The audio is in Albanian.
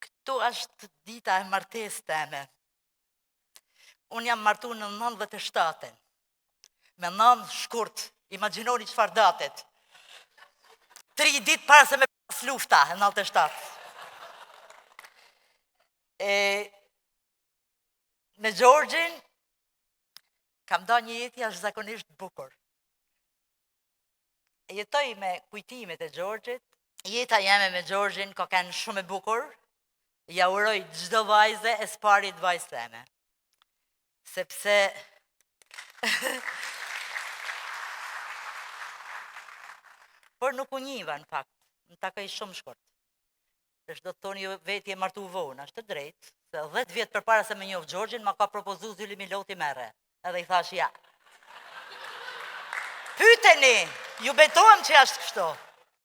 Këtu është dita e martesës teme. Unë jam martu në 97-ën. Me 9 shkurt, imagjinoni çfarë datet. 3 ditë para se me pas lufta, në 97. Me Gjorgjin, kam da një jetë jashtëzakonisht bukur. Jetoj me kujtimet e Gjorgjit, jeta jeme me Gjorgjin ka qenë shumë e bukur, ja uroj çdo vajze e s'parit vajzë teme. Sepse por nuk u njiva në fakt, në takoj shumë shkurt. Është do të thoni ju veti e martu vonë, është të drejtë, se 10 vjetë përpara se me njoh Gjorgjin, ma ka propozu Zyli Miloti merre. Edhe i thash ja. Pyeteni, ju betohem që është kështu.